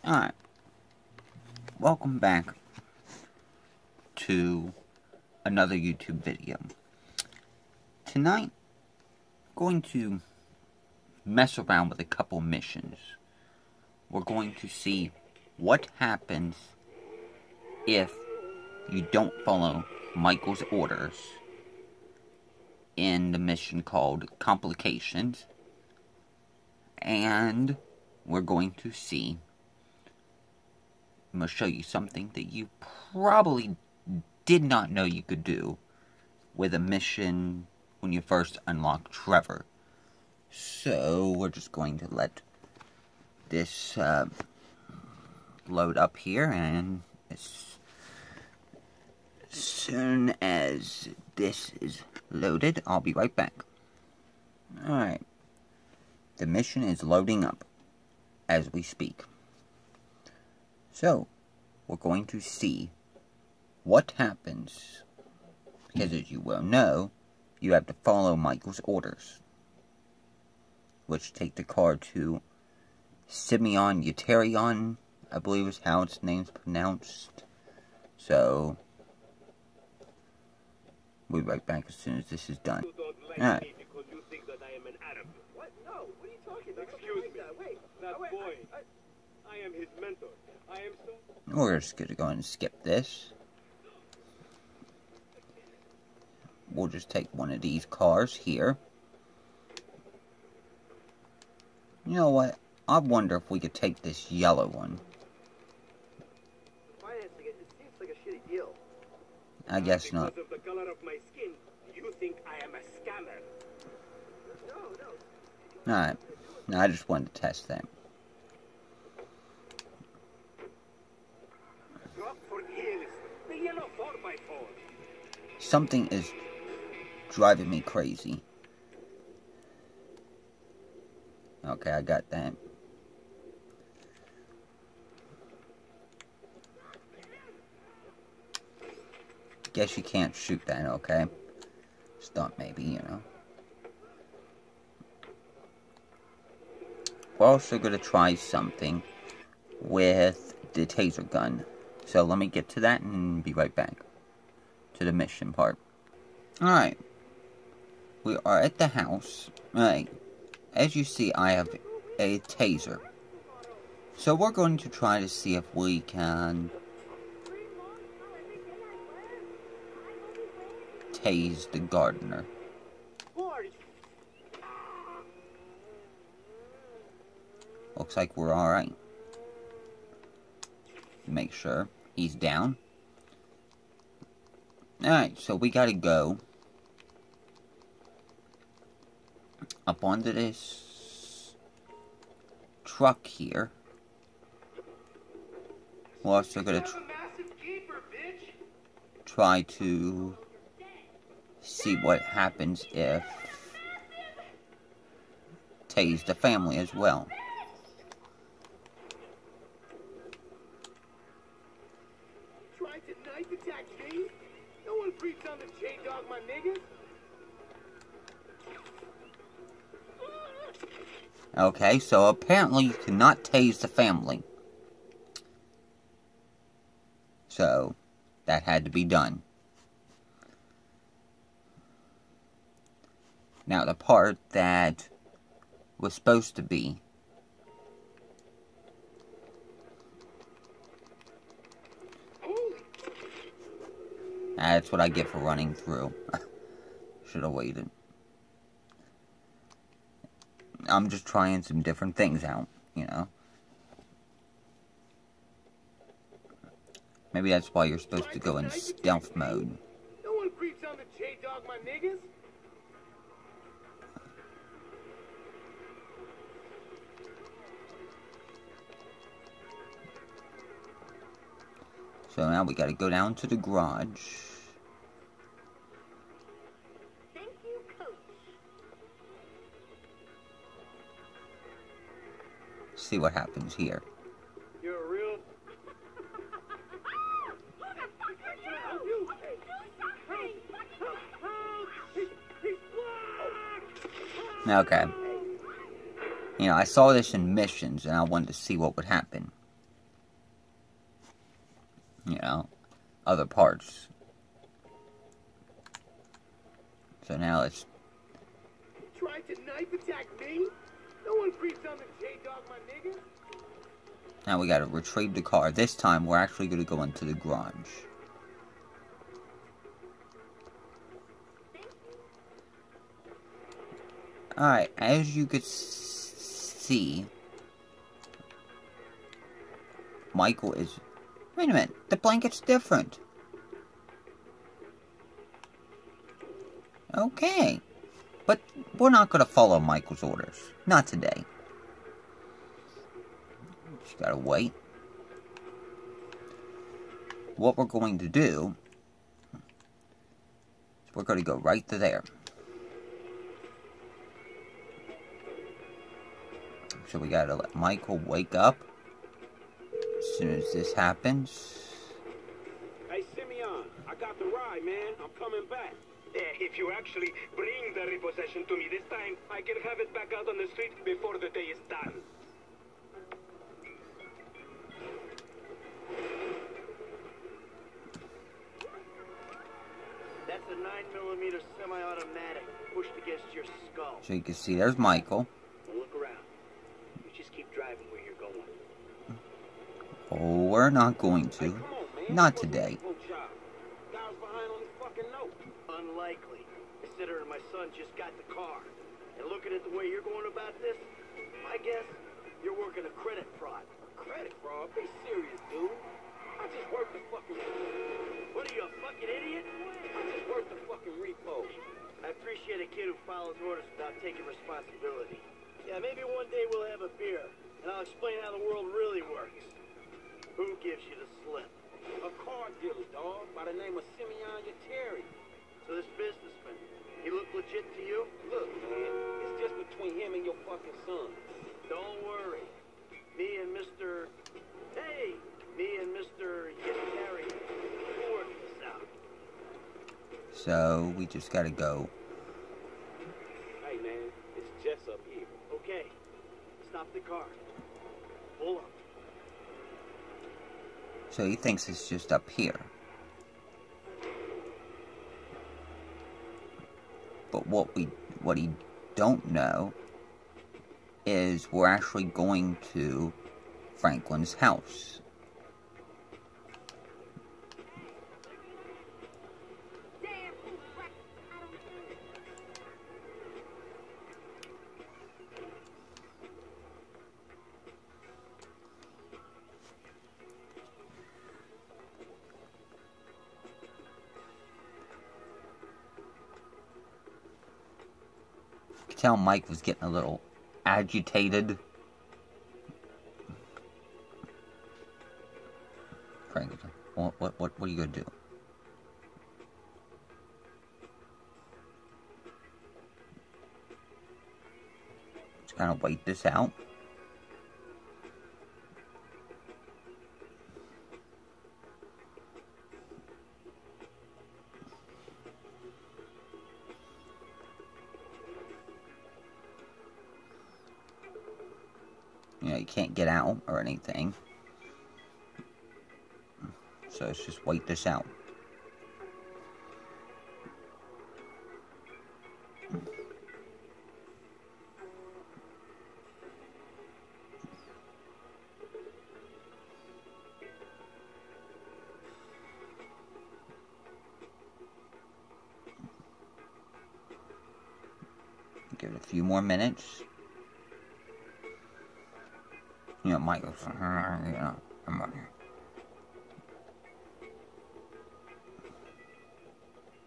Alright, welcome back to another YouTube video. Tonight, I'm going to mess around with a couple missions. We're going to see what happens if you don't follow Michael's orders in the mission called Complications. And we're going to see, I'm going to show you something that you probably did not know you could do with a mission when you first unlock Trevor. So, we're just going to let this load up here, and as soon as this is loaded, I'll be right back. Alright, the mission is loading up as we speak. So, we're going to see what happens, because as you well know, you have to follow Michael's orders, which take the car to Simeon Uterion, I believe is how its name's pronounced. So, we'll be right back as soon as this is done. Alright. What? No, what are you talking about? Excuse me. Wait, that boy. I am his mentor. I am so... We're just going to go ahead and skip this. We'll just take one of these cars here. You know what? I wonder if we could take this yellow one. Financing it seems like a shitty deal. I guess not. Because of the color of my skin, you think I am a scammer. No. Alright. No, I just wanted to test that. Rockford Hills, the yellow 4x4. Something is driving me crazy. Okay, I got that. Guess you can't shoot that, okay? Stunt maybe, you know. We're also going to try something with the taser gun. So let me get to that and be right back to the mission part. Alright. We are at the house. Alright. As you see, I have a taser. So we're going to try to see if we can tase the gardener. Looks like we're alright. Make sure he's down. Alright, so we gotta go up onto this truck here. We're also gonna try to see what happens if tase the family as well. No one preached on the J-Dog, my niggas. Okay, so apparently you cannot tase the family. So, that had to be done. Now, the part that was supposed to be that's what I get for running through. Should have waited. I'm just trying some different things out, you know. Maybe that's why you're supposed to go in stealth mode. No one creeps on the J-Dog, my niggas. So now we gotta go down to the garage. Thank you, Coach. See what happens here. You're a real... Okay. You know, I saw this in missions, and I wanted to see what would happen. you know, other parts. So now let's... Tried to knife attack me? No one breathes on the J-Dog, my nigga. Now we gotta retrieve the car. This time we're actually gonna go into the garage. Alright, as you could see, Michael is... Wait a minute, the blanket's different. Okay. But we're not going to follow Michael's orders. Not today. Just gotta wait. What we're going to do is we're going to go right to there. So we gotta let Michael wake up as soon as this happens. Hey, Simeon, I got the ride, man. I'm coming back. If you actually bring the repossession to me this time, I can have it back out on the street before the day is done. That's a 9mm semi-automatic pushed against your skull. So you can see there's Michael. Look around. You just keep driving where you're going. Oh, we're not going to. Hey, come on, man. Not today. Guy was behind on his fucking note. Unlikely. Considering my son just got the car. And looking at the way you're going about this, I guess you're working a credit fraud. Credit fraud? Be serious, dude. I just worked the fucking... What are you, a fucking idiot? I just worked the fucking repo. I appreciate a kid who follows orders without taking responsibility. Yeah, maybe one day we'll have a beer, and I'll explain how the world really works. Who gives you the slip? A car dealer, dog, by the name of Simeon Yeteri. So this businessman, he look legit to you? Look, man, it's just between him and your fucking son. Don't worry. Me and Mr. Yeteri, we'll work this out. So we just gotta go. Hey, man, it's Jess up here. Okay, stop the car. Pull up. So he thinks it's just up here. But what he don't know is we're actually going to Franklin's house. You could tell Mike was getting a little agitated. Franklin, what are you gonna do? Just kind of wait this out. You know, you can't get out or anything. So let's just wait this out. Give it a few more minutes. You know, Michael's, you know, I'm on here.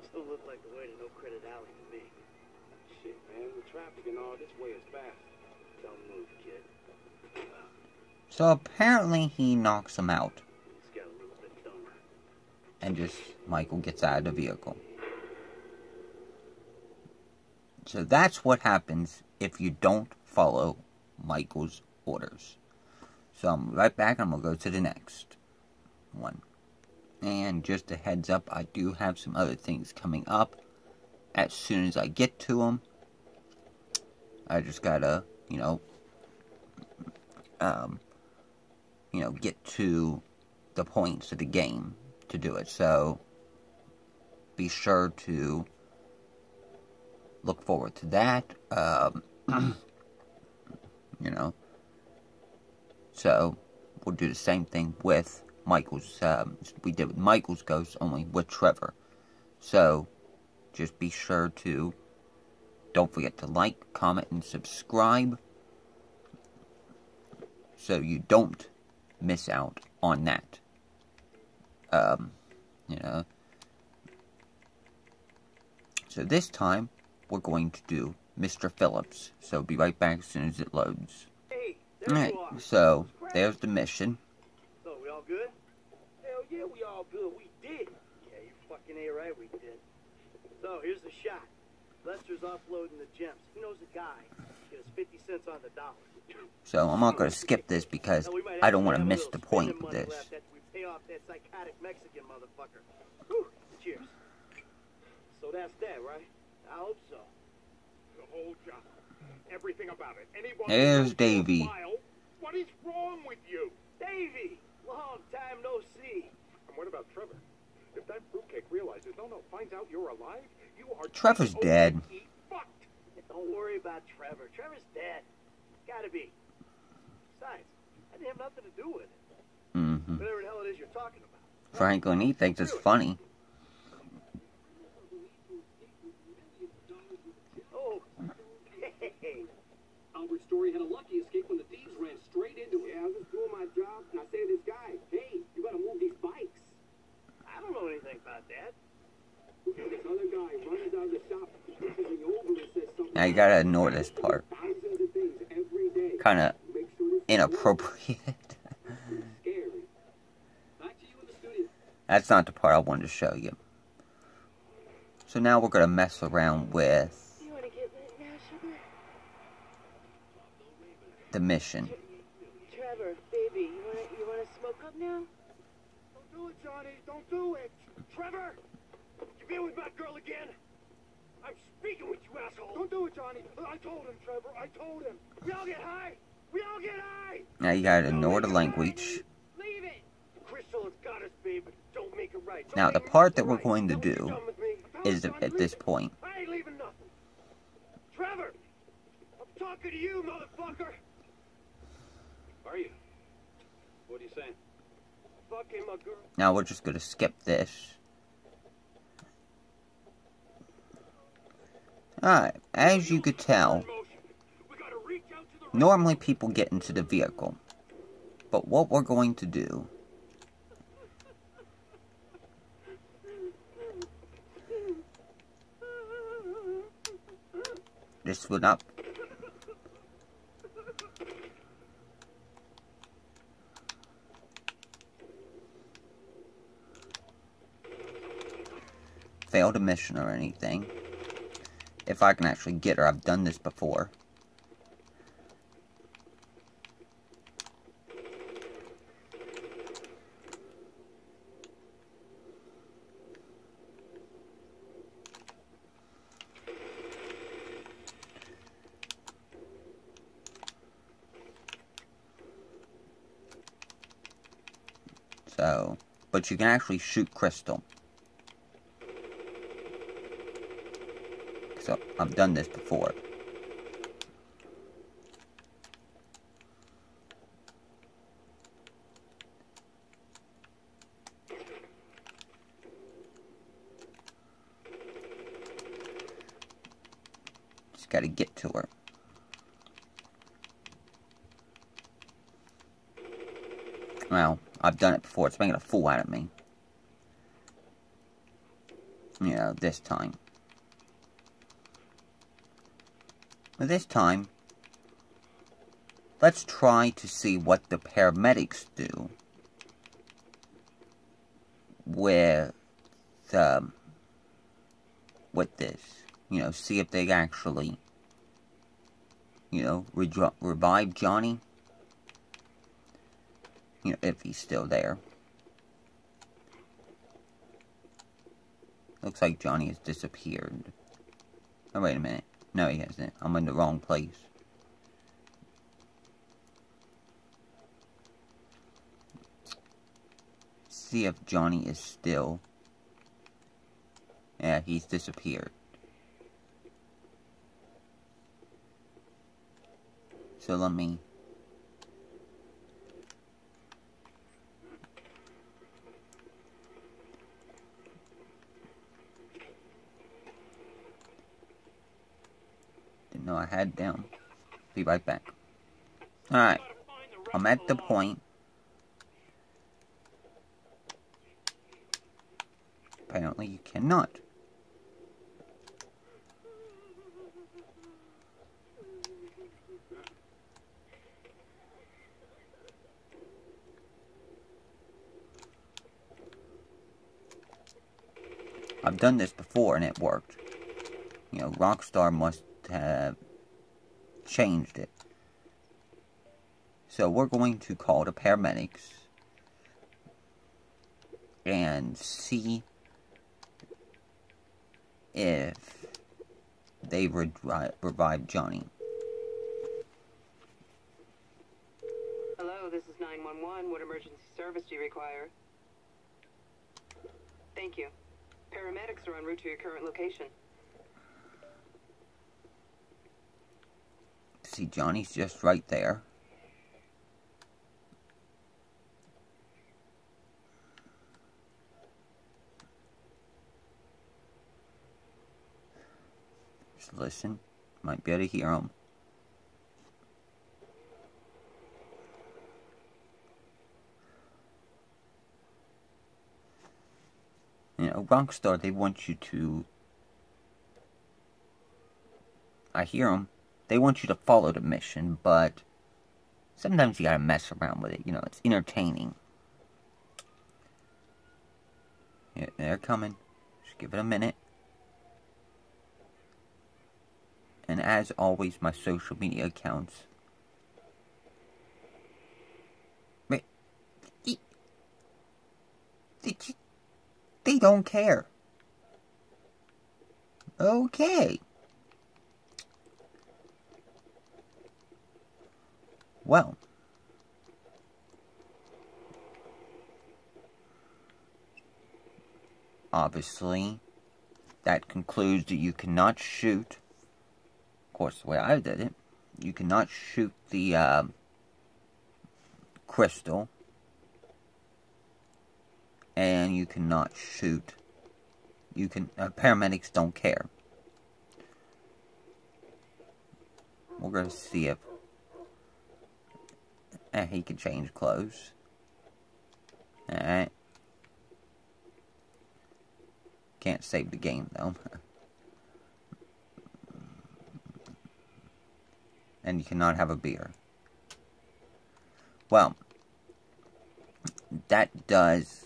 Still look like the way to No Credit Alley to me. Shit, man, the traffic and all this way is fast. Don't move, kid. So apparently he knocks him out. He's got a little bit dumber. And just, Michael gets out of the vehicle. So that's what happens if you don't follow Michael's orders. So I'm right back, I'm going to go to the next one. And just a heads up, I do have some other things coming up. As soon as I get to them, I just gotta, get to the points of the game to do it. So be sure to look forward to that. You know, so we'll do the same thing with Michael's. We did with Michael's ghost, only with Trevor. So just be sure to, don't forget to like, comment, and subscribe, so you don't miss out on that. You know. So this time, we're going to do Mr. Phillips. So be right back as soon as it loads. Hey, there Alright, you are. so there's the mission. So, we all good? Hell yeah, we all good. We did. Yeah, you fucking ain't right, we did. So, here's the shot. Lester's offloading the gems. He knows a guy. Get us 50 cents on the dollar. So I'm not going to skip this because I don't want to miss the point of this. After we pay off that psychotic Mexican motherfucker. Whew. Cheers. So that's that, right? I hope so. The whole job. Everything about it. Anyone There's who Davey. file, what is wrong with you? Davey! Long time no see. And what about Trevor? If that fruitcake realizes, finds out you're alive, you are... Trevor's dead. Fucked. Don't worry about Trevor. Trevor's dead. Gotta be. Besides, I didn't have nothing to do with it. Mm-hmm. Whatever the hell it is you're talking about. Franklin, he thinks it's funny. Oh, hey. Albert Story had a lucky escape when the thieves ran straight into it. Yeah, I was just doing my job, and I say to this guy, hey, you gotta move these bikes. I don't know anything about that. And this other guy runs out of the shop, pushes me over and says something. Now you gotta ignore this part. Thousands of things every day. Kinda Make sure this inappropriate. scary. Back to you in the studio. That's not the part I wanted to show you. So now we're gonna mess around with You want to get lit now, sugar? the mission. Trevor, baby, you want to smoke up now? Don't do it, Johnny. Don't do it. Trevor! You been with my girl again? I'm speaking with you, asshole. Don't do it, Johnny. I told him, Trevor. I told him. We all get high. We all get high. Now you gotta ignore the language. Leave it. Crystal has got us, babe. Don't make it right. Don't Now the make it part that we're right. going to Don't you do come with me. is Johnny, at this leave it. point. I ain't leaving nothing. Trevor! I'm talking to you, motherfucker. Are you? What are you saying? Fucking my girl. Now we're just gonna skip this. Alright, as you could tell, We gotta reach out to the normally people get into the vehicle. But what we're going to do this would not fail the mission or anything. If I can actually get her, I've done this before. So, but you can actually shoot Crystal. So, I've done this before. Just gotta get to her. Well, I've done it before. It's making a fool out of me. You know, this time. But this time, let's try to see what the paramedics do with this. You know, see if they actually, you know, revive Johnny. You know, if he's still there. Looks like Johnny has disappeared. Oh, wait a minute. No, he hasn't. I'm in the wrong place. see if Johnny is still... Yeah, he's disappeared. So let me... Didn't know I had it down. Be right back. Alright. I'm at the point. Apparently you cannot. I've done this before and it worked. You know, Rockstar must have changed it. So we're going to call the paramedics and see if they revive Johnny. Hello, this is 911. What emergency service do you require? Thank you. Paramedics are en route to your current location. See, Johnny's just right there. Just listen. Might be able to hear him. You know, Rockstar, they want you to... I hear them. They want you to follow the mission, but sometimes you gotta mess around with it. You know, it's entertaining. Yeah, they're coming. Just give it a minute. And as always, my social media accounts. Wait. They don't care. Okay. Well. Obviously, that concludes that you cannot shoot. Of course, the way I did it, you cannot shoot the crystal. And you cannot shoot. You can. Paramedics don't care. We're gonna see if he can change clothes. Alright. Can't save the game though. And you cannot have a beer. Well, that does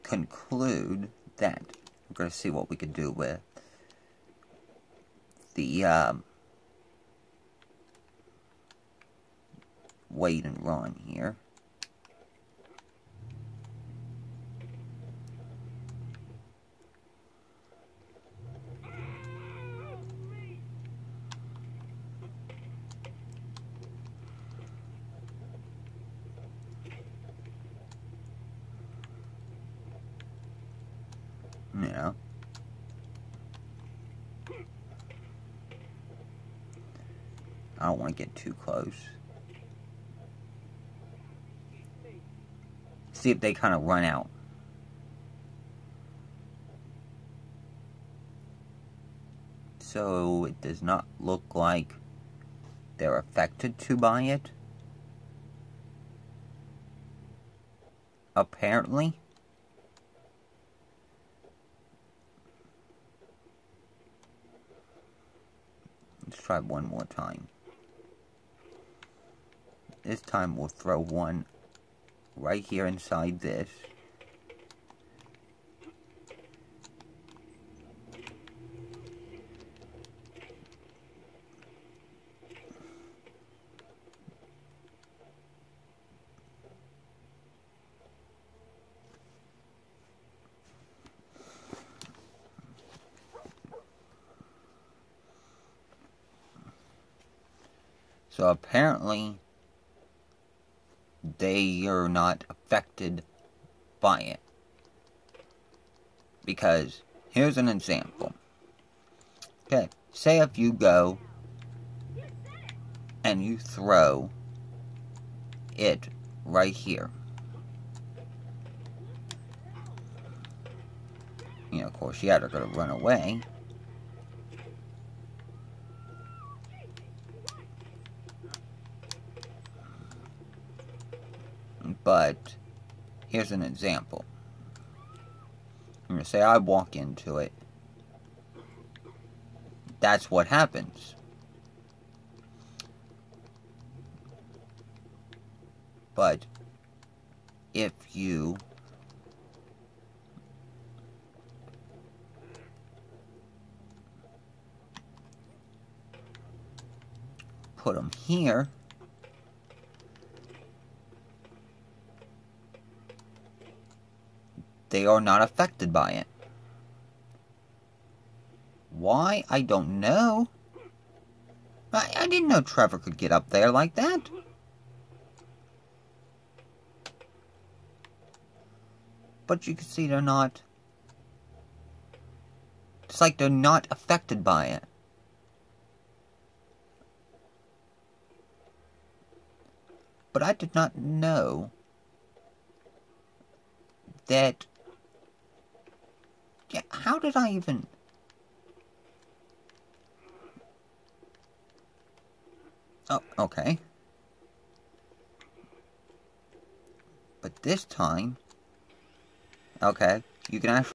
conclude that. We're going to see what we can do with the wait and run here. Yeah. I don't want to get too close. See if they kind of run out. So it does not look like they're affected by it. Apparently. Let's try one more time. This time we'll throw one right here inside this. So apparently, they are not affected by it. Because, here's an example. Okay, say if you go and you throw it right here. You know, of course, yeah, they're going to run away. But, here's an example. I'm going to say I walk into it. That's what happens. But, if you put them here, they are not affected by it. Why? I don't know. I didn't know Trevor could get up there like that. But you can see they're not. It's like they're not affected by it. But I did not know that. Yeah, how did I even. Oh, okay. But this time. Okay, you can actually.